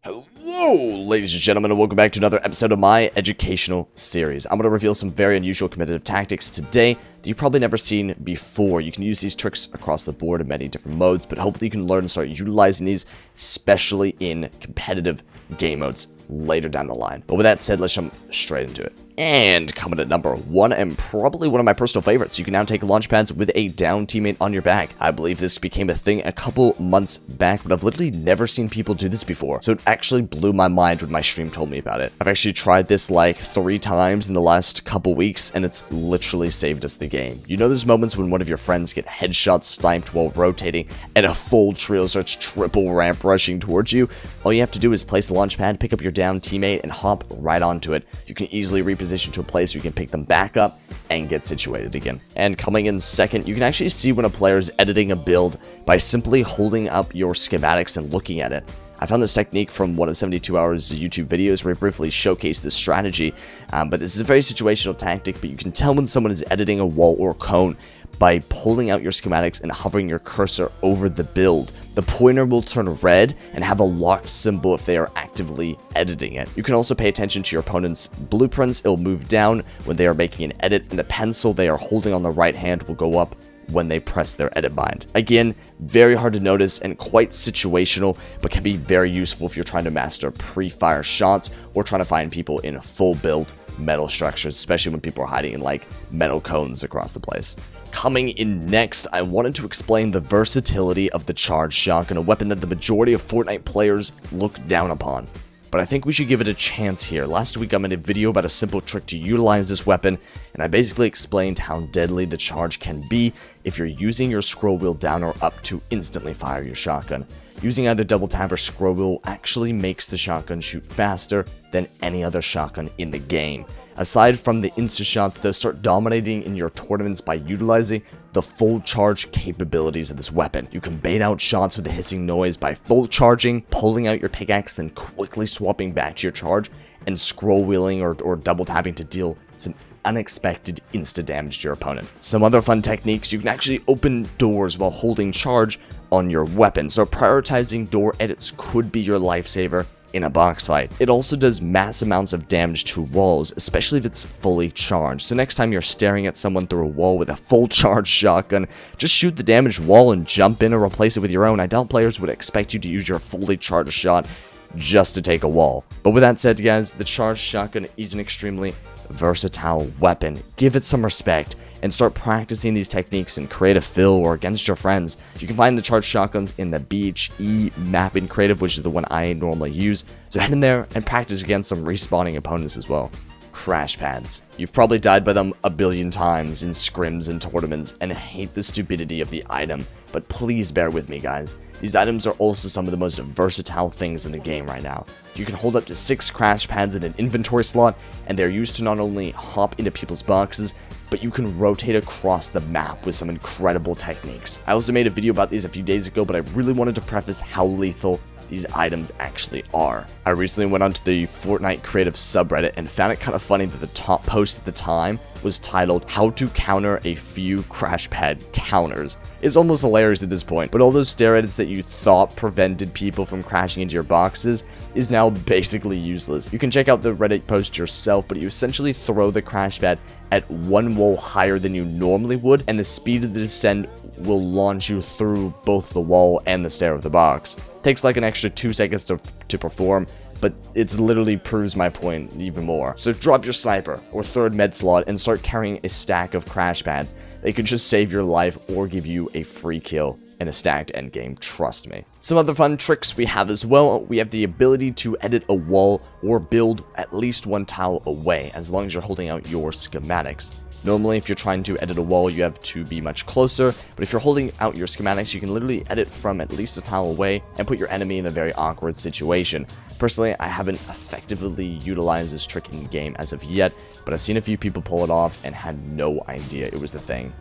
Hello, ladies and gentlemen, and welcome back to another episode of my educational series. I'm going to reveal some very unusual competitive tactics today that you've probably never seen before. You can use these tricks across the board in many different modes, but hopefully you can learn and start utilizing these, especially in competitive game modes later down the line. But with that said, let's jump straight into it. And coming at number 1, and probably one of my personal favorites, you can now take launch pads with a down teammate on your back. I believe this became a thing a couple months back, but I've literally never seen people do this before, so it actually blew my mind when my stream told me about it. I've actually tried this like 3 times in the last couple weeks, and it's literally saved us the game. You know those moments when one of your friends get headshots sniped while rotating, and a full trio starts triple ramp rushing towards you? All you have to do is place the launch pad, pick up your down teammate, and hop right onto it. You can easily reposition to a place where you can pick them back up and get situated again. And coming in second, you can actually see when a player is editing a build by simply holding up your schematics and looking at it. I found this technique from one of 72 Hours YouTube videos where he briefly showcased this strategy, but this is a very situational tactic, but you can tell when someone is editing a wall or cone by pulling out your schematics and hovering your cursor over the build. The pointer will turn red and have a locked symbol if they are actively editing it. You can also pay attention to your opponent's blueprints. It'll move down when they are making an edit, and the pencil they are holding on the right hand will go up when they press their edit bind. Again, very hard to notice and quite situational, but can be very useful if you're trying to master pre-fire shots or trying to find people in full build metal structures, especially when people are hiding in like metal cones across the place. Coming in next, I wanted to explain the versatility of the charged shotgun, a weapon that the majority of Fortnite players look down upon. But I think we should give it a chance here. Last week I made a video about a simple trick to utilize this weapon, and I basically explained how deadly the charge can be if you're using your scroll wheel down or up to instantly fire your shotgun. Using either double tap or scroll wheel actually makes the shotgun shoot faster than any other shotgun in the game. Aside from the insta shots, they'll start dominating in your tournaments by utilizing the full charge capabilities of this weapon. You can bait out shots with a hissing noise by full charging, pulling out your pickaxe, then quickly swapping back to your charge, and scroll wheeling or double tapping to deal some unexpected insta damage to your opponent. Some other fun techniques: you can actually open doors while holding charge on your weapon, so prioritizing door edits could be your lifesaver in a box fight. It also does mass amounts of damage to walls, especially if it's fully charged. So next time you're staring at someone through a wall with a full charged shotgun, just shoot the damaged wall and jump in or replace it with your own. I doubt players would expect you to use your fully charged shot just to take a wall. But with that said, guys, the charged shotgun is an extremely versatile weapon. Give it some respect and start practicing these techniques in creative fill or against your friends. You can find the charged shotguns in the BHE map in creative, which is the one I normally use, so head in there and practice against some respawning opponents as well. Crash pads. You've probably died by them a billion times in scrims and tournaments and hate the stupidity of the item, but please bear with me, guys. These items are also some of the most versatile things in the game right now. You can hold up to 6 crash pads in an inventory slot, and they're used to not only hop into people's boxes, but you can rotate across the map with some incredible techniques. I also made a video about these a few days ago, but I really wanted to preface how lethal these items actually are. I recently went onto the Fortnite creative subreddit and found it kind of funny that the top post at the time was titled "How to Counter a Few Crash Pad Counters." It's almost hilarious at this point, but all those stare edits that you thought prevented people from crashing into your boxes is now basically useless. You can check out the Reddit post yourself, but you essentially throw the crash pad at one wall higher than you normally would, and the speed of the descent will launch you through both the wall and the stair of the box. Takes like an extra 2 seconds to perform, but it's literally proves my point even more. So drop your sniper or third med slot and start carrying a stack of crash pads. They could just save your life or give you a free kill in a stacked endgame, trust me. Some other fun tricks we have as well. We have the ability to edit a wall or build at least 1 tile away, as long as you're holding out your schematics. Normally, if you're trying to edit a wall, you have to be much closer, but if you're holding out your schematics, you can literally edit from at least a tile away and put your enemy in a very awkward situation. Personally, I haven't effectively utilized this trick in game as of yet, but I've seen a few people pull it off and had no idea it was a thing.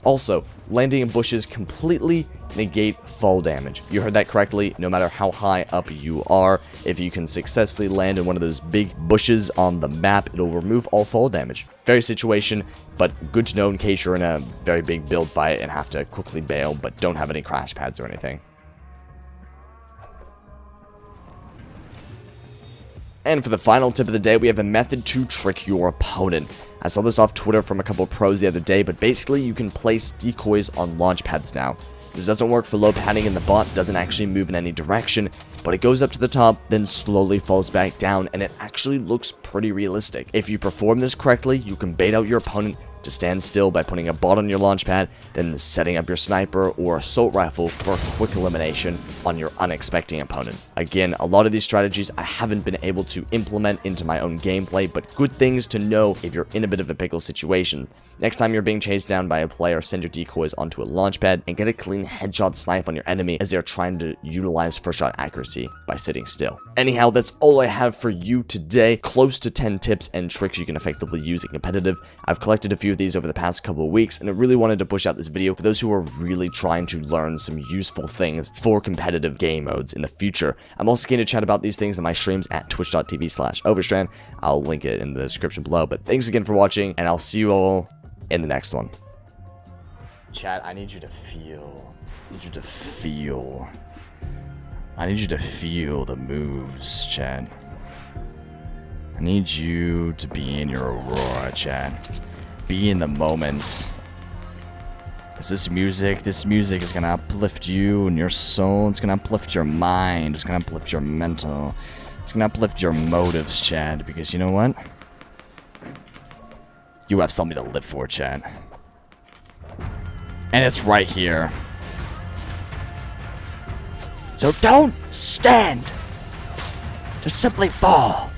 Also, landing in bushes completely negate fall damage. You heard that correctly. No matter how high up you are, if you can successfully land in one of those big bushes on the map, it'll remove all fall damage. Very situation, but good to know in case you're in a very big build fight and have to quickly bail, but don't have any crash pads or anything. And for the final tip of the day, we have a method to trick your opponent. I saw this off Twitter from a couple of pros the other day, but basically you can place decoys on launch pads now. This doesn't work for low padding and the bot doesn't actually move in any direction, but it goes up to the top, then slowly falls back down, and it actually looks pretty realistic. If you perform this correctly, you can bait out your opponent to stand still by putting a bot on your launch pad, then setting up your sniper or assault rifle for a quick elimination on your unexpecting opponent. Again, a lot of these strategies I haven't been able to implement into my own gameplay, but good things to know if you're in a bit of a pickle situation. Next time you're being chased down by a player, send your decoys onto a launch pad and get a clean headshot snipe on your enemy as they're trying to utilize first shot accuracy by sitting still. Anyhow, that's all I have for you today. Close to 10 tips and tricks you can effectively use in competitive. I've collected a few of these over the past couple of weeks, and I really wanted to push out this video for those who are really trying to learn some useful things for competitive game modes in the future. I'm also going to chat about these things in my streams at twitch.tv/Overstrand. I'll link it in the description below, but thanks again for watching, and I'll see you all in the next one. Chat, I need you to feel. I need you to feel the moves, chat. I need you to be in your aurora, chat. Be in the moment. This music is gonna uplift you and your soul. It's gonna uplift your mind. It's gonna uplift your mental. It's gonna uplift your motives, Chad. Because you know what? You have something to live for, Chad. And it's right here. So don't stand. Just simply fall.